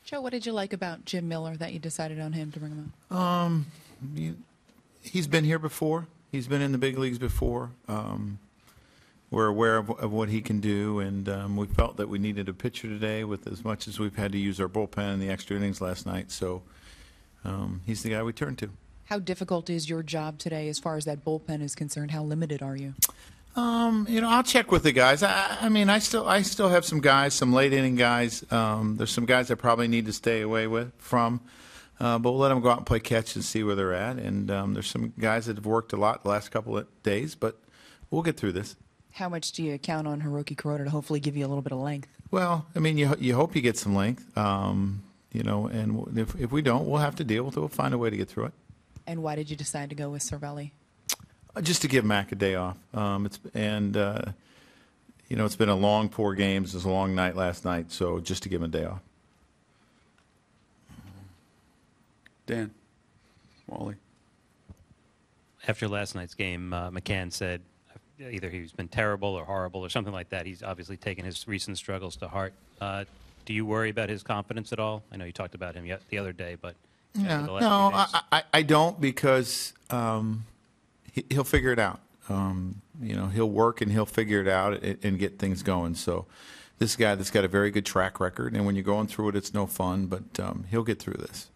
Joe, what did you like about Jim Miller that you decided on him to bring him He's been here before. He's been in the big leagues before. We're aware of what he can do, and we felt that we needed a pitcher today with as much as we've had to use our bullpen in the extra innings last night. So he's the guy we turned to. How difficult is your job today as far as that bullpen is concerned? How limited are you? I'll check with the guys. I mean, I still have some guys, some late inning guys. There's some guys I probably need to stay away from. But we'll let them go out and play catch and see where they're at. And there's some guys that have worked a lot the last couple of days, but we'll get through this. How much do you count on Hiroki Kuroda to hopefully give you a little bit of length? Well, I mean, you hope you get some length, and if we don't, we'll have to deal with it. We'll find a way to get through it. And why did you decide to go with Cervelli? Just to give Mac a day off. It's been a long 4 games. It was a long night last night, so just to give him a day off. Dan, Wally. After last night's game, McCann said either he's been terrible or horrible or something like that. He's obviously taken his recent struggles to heart. Do you worry about his confidence at all? I know you talked about him the other day, but no, I don't, because he'll figure it out. He'll work and he'll figure it out and get things going. So this guy that's got a very good track record, and when you're going through it, it's no fun, but he'll get through this.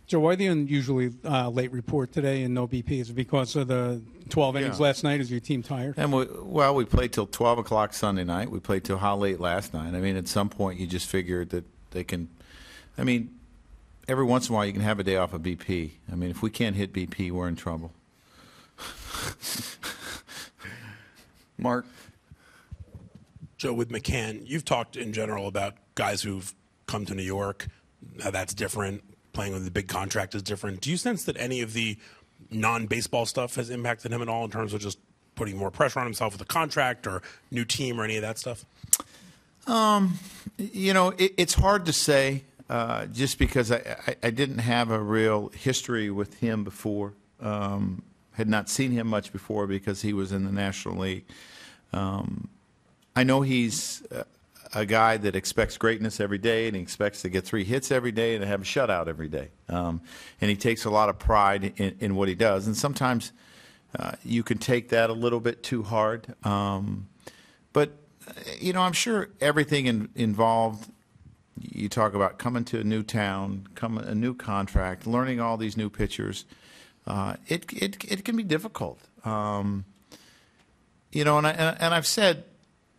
Joe, why the unusually late report today and no BP? Is it because of the 12 innings last night? Is your team tired? And we played till 12 o'clock Sunday night. We played till how late last night? I mean, at some point you just figured that they can – I mean, every once in a while you can have a day off of BP. I mean, if we can't hit BP, we're in trouble. Mark? Joe, with McCann, you've talked in general about guys who've come to New York, how that's different. Playing with the big contract is different. Do you sense that any of the non-baseball stuff has impacted him at all in terms of just putting more pressure on himself with a contract or new team or any of that stuff? It's hard to say just because I didn't have a real history with him before. Had not seen him much before because he was in the National League. I know he's a guy that expects greatness every day, and he expects to get 3 hits every day and to have a shutout every day. And he takes a lot of pride in what he does. And sometimes you can take that a little bit too hard. But, I'm sure everything involved, you talk about coming to a new town, a new contract, learning all these new pitchers, it can be difficult. And I've said,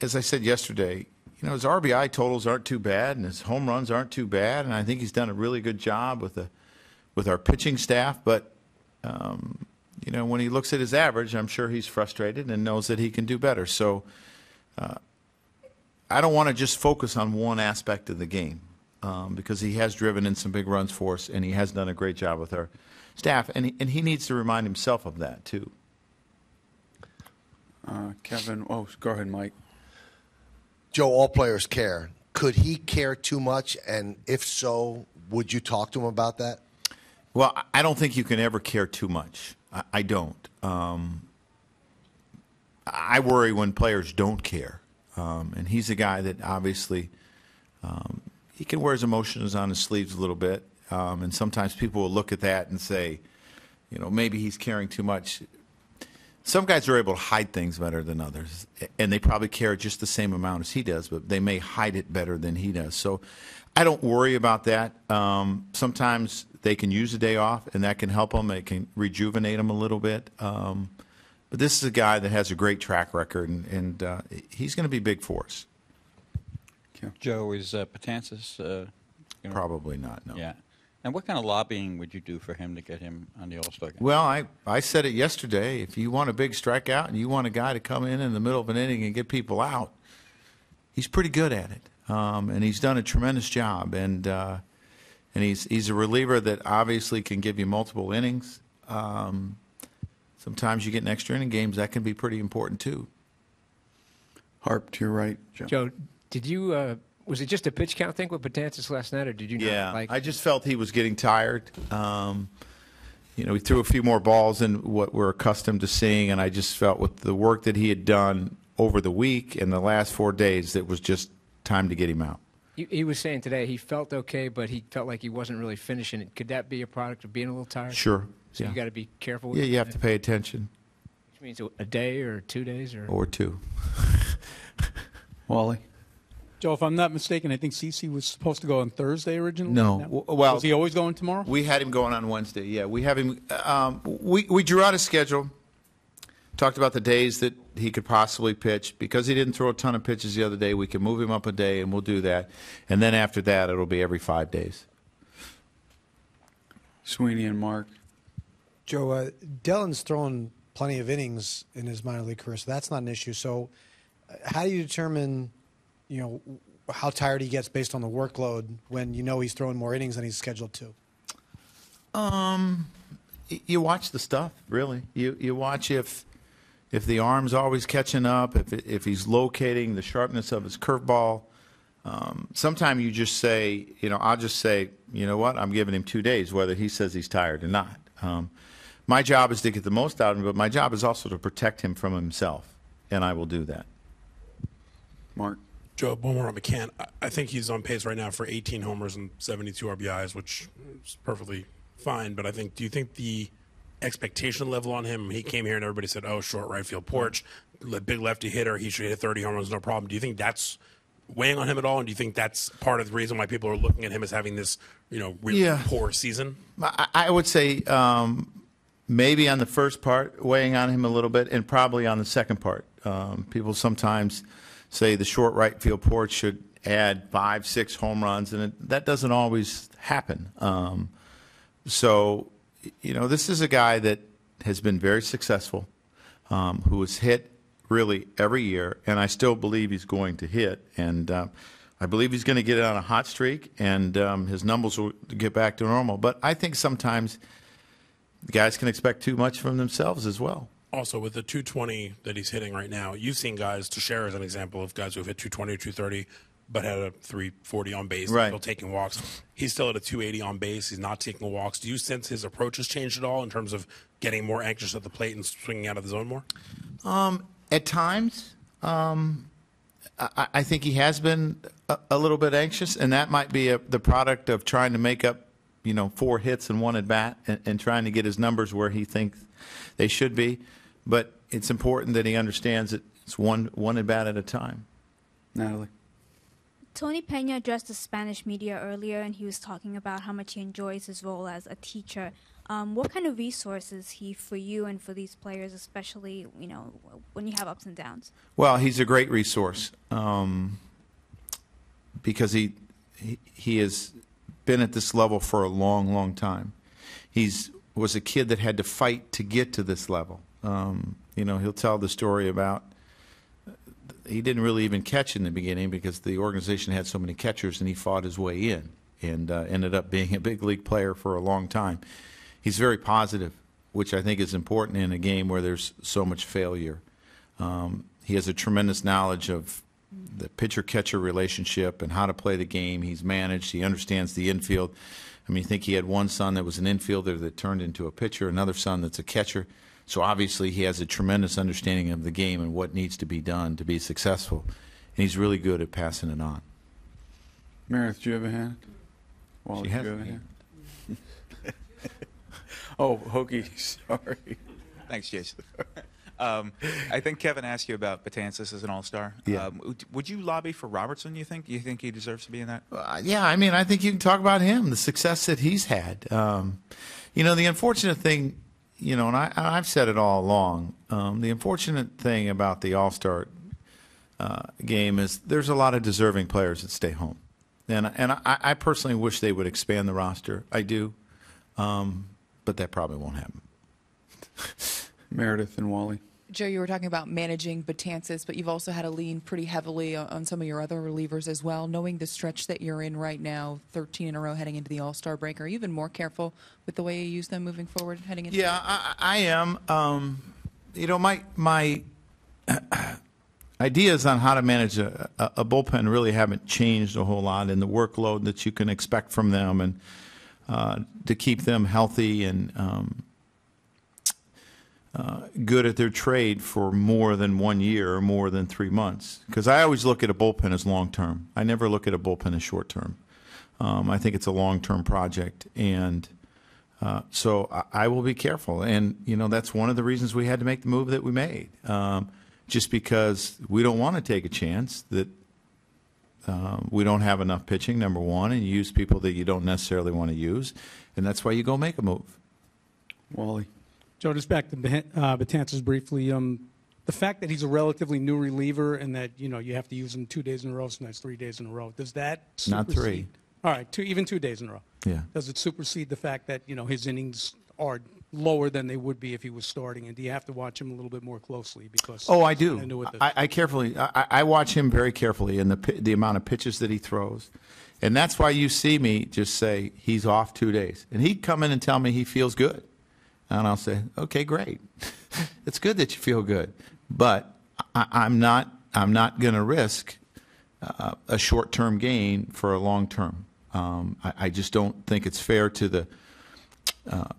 as I said yesterday, his RBI totals aren't too bad, and his home runs aren't too bad, and I think he's done a really good job with our pitching staff. But when he looks at his average, I'm sure he's frustrated and knows that he can do better. So I don't want to just focus on one aspect of the game because he has driven in some big runs for us, and he has done a great job with our staff, and he needs to remind himself of that too. Kevin, go ahead, Mike. Joe, all players care. Could he care too much? And if so, would you talk to him about that? Well, I don't think you can ever care too much. I don't. I worry when players don't care. And he's a guy that obviously he can wear his emotions on his sleeves a little bit. And sometimes people will look at that and say, maybe he's caring too much. Some guys are able to hide things better than others, and they probably care just the same amount as he does, but they may hide it better than he does. So I don't worry about that. Sometimes they can use a day off, and that can help them. It can rejuvenate them a little bit. But this is a guy that has a great track record, and he's going to be big for us. Joe, is Betances? Probably not, no. Yeah. And what kind of lobbying would you do for him to get him on the All-Star game? Well, I said it yesterday. If you want a big strikeout and you want a guy to come in the middle of an inning and get people out, he's pretty good at it. And he's done a tremendous job. And he's a reliever that obviously can give you multiple innings. Sometimes you get in extra inning games. That can be pretty important, too. Harp, to your right. Joe, did you was it just a pitch count thing with Betances last night, or did you not like? I just felt he was getting tired. He threw a few more balls than what we're accustomed to seeing, and I just felt with the work that he had done over the week and the last 4 days, it was just time to get him out. He was saying today he felt okay, but he felt like he wasn't really finishing it. Could that be a product of being a little tired? Sure. So yeah. you got to be careful with Yeah, it? you have to pay attention. Which means a day or 2 days? Or two. Wally? Joe, if I'm not mistaken, I think CeCe was supposed to go on Thursday originally. No. Well, is he always going tomorrow? We had him going on Wednesday. Yeah, we have him. We drew out a schedule. Talked about the days that he could possibly pitch. Because he didn't throw a ton of pitches the other day, we can move him up a day, and we'll do that. And then after that, it'll be every 5 days. Sweeney and Mark. Joe, Dellen's thrown plenty of innings in his minor league career, so that's not an issue. So how do you determine, how tired he gets based on the workload when he's throwing more innings than he's scheduled to? You watch the stuff, really. You watch if the arm's always catching up, if he's locating the sharpness of his curveball. Sometimes you just say, I'll just say, you know what, I'm giving him 2 days, whether he says he's tired or not. My job is to get the most out of him, but my job is also to protect him from himself, and I will do that. Mark? Joe, one more on McCann. I think he's on pace right now for 18 homers and 72 RBIs, which is perfectly fine. But do you think the expectation level on him, he came here and everybody said, oh, short right field porch, big lefty hitter, he should hit 30 home runs, no problem. Do you think that's weighing on him at all? And do you think that's part of the reason why people are looking at him as having this, really poor season? I would say maybe on the first part, weighing on him a little bit, and probably on the second part. People sometimes say the short right field porch should add 5, 6 home runs, and that doesn't always happen. So, this is a guy that has been very successful, who has hit really every year, and I still believe he's going to hit. And I believe he's going to get it on a hot streak, and his numbers will get back to normal. But I think sometimes the guys can expect too much from themselves as well. Also, with the 220 that he's hitting right now, you've seen guys, to share as an example of guys who have hit 220 or 230, but had a 340 on base, right, still taking walks. He's still at a 280 on base. He's not taking walks. Do you sense his approach has changed at all in terms of getting more anxious at the plate and swinging out of the zone more? At times, I think he has been a little bit anxious, and that might be the product of trying to make up, 4 hits and 1 at bat, and trying to get his numbers where he thinks they should be. But it's important that he understands that it's one at bat at a time. Natalie? Tony Pena addressed the Spanish media earlier, and he was talking about how much he enjoys his role as a teacher. What kind of resource is he for you and for these players, especially when you have ups and downs? Well, he's a great resource because he has been at this level for a long, long time. Was a kid that had to fight to get to this level. He'll tell the story about he didn't really even catch in the beginning because the organization had so many catchers, and he fought his way in and ended up being a big league player for a long time. He's very positive, which I think is important in a game where there's so much failure. He has a tremendous knowledge of the pitcher-catcher relationship and how to play the game. He's managed. He understands the infield. I think he had one son that was an infielder that turned into a pitcher, another son that's a catcher. So obviously he has a tremendous understanding of the game and what needs to be done to be successful. And he's really good at passing it on. Meredith, do you have a hand? Wally, do you have a hand? Oh, Hoagie, sorry. Thanks, Jason. I think Kevin asked you about Betances as an all-star. Yeah. Would you lobby for Robertson, you think? Do you think he deserves to be in that? Yeah, I think you can talk about him, the success that he's had. The unfortunate thing, and I've said it all along, the unfortunate thing about the all-star game is there's a lot of deserving players that stay home. And I personally wish they would expand the roster. I do. But that probably won't happen. Meredith and Wally. Joe, you were talking about managing Betances, but you've also had to lean pretty heavily on some of your other relievers as well. Knowing the stretch that you're in right now, 13 in a row heading into the All-Star break, are you even more careful with the way you use them moving forward heading into? Yeah, I am. My ideas on how to manage a bullpen really haven't changed a whole lot in the workload that you can expect from them and to keep them healthy. And good at their trade for more than 1 year or more than 3 months. Because I always look at a bullpen as long term. I never look at a bullpen as short term. I think it's a long term project, and so I will be careful. And that's one of the reasons we had to make the move that we made, just because we don't want to take a chance that we don't have enough pitching, number one, and you use people that you don't necessarily want to use, and that's why you go make a move. Wally. Joe, just back to Betances briefly. The fact that he's a relatively new reliever and that you have to use him 2 days in a row, sometimes 3 days in a row, does that supersede? Not 3. All right, even 2 days in a row. Yeah. Does it supersede the fact that his innings are lower than they would be if he was starting? And do you have to watch him a little bit more closely? Because I do. I carefully. I watch him very carefully in the amount of pitches that he throws, and that's why you see me just say he's off 2 days, and he'd come in and tell me he feels good, and I'll say, okay, great, it's good that you feel good, but I'm not going to risk a short-term gain for a long-term. I just don't think it's fair to the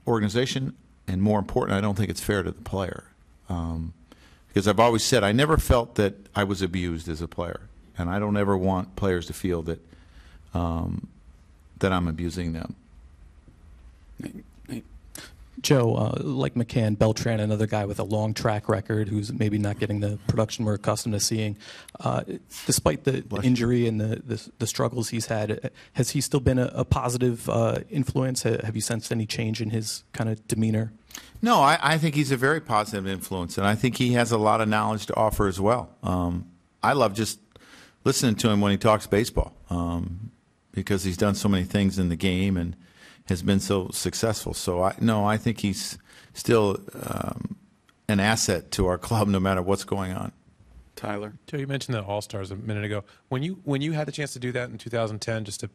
organization, and more important, I don't think it's fair to the player. Because I've always said I never felt that I was abused as a player, and I don't ever want players to feel that that I'm abusing them. Joe, like McCann, Beltran, another guy with a long track record who's maybe not getting the production we're accustomed to seeing. Despite the injury and the struggles he's had, has he still been a positive influence? Have you sensed any change in his kind of demeanor? No, I think he's a very positive influence, and I think he has a lot of knowledge to offer as well. I love just listening to him when he talks baseball because he's done so many things in the game and has been so successful. So, I think he's still an asset to our club no matter what's going on. Tyler? Joe, you mentioned the All-Stars a minute ago. When you had the chance to do that in 2010, just to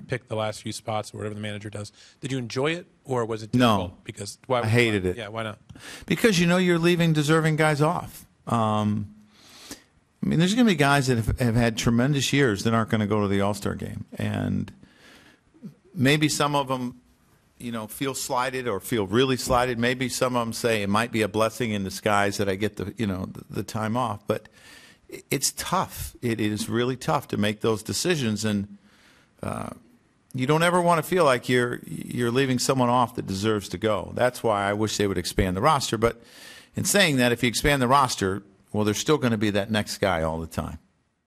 pick the last few spots or whatever the manager does, did you enjoy it or was it difficult? No, because I hated it. Yeah, why not? Because you're leaving deserving guys off. There's going to be guys that have had tremendous years that aren't going to go to the All-Star game, and maybe some of them, feel slighted or feel really slighted. Maybe some of them say it might be a blessing in disguise that I get the time off. But it's tough. It is really tough to make those decisions, and you don't ever want to feel like you're leaving someone off that deserves to go. That's why I wish they would expand the roster. But in saying that, if you expand the roster, well, there's still going to be that next guy all the time.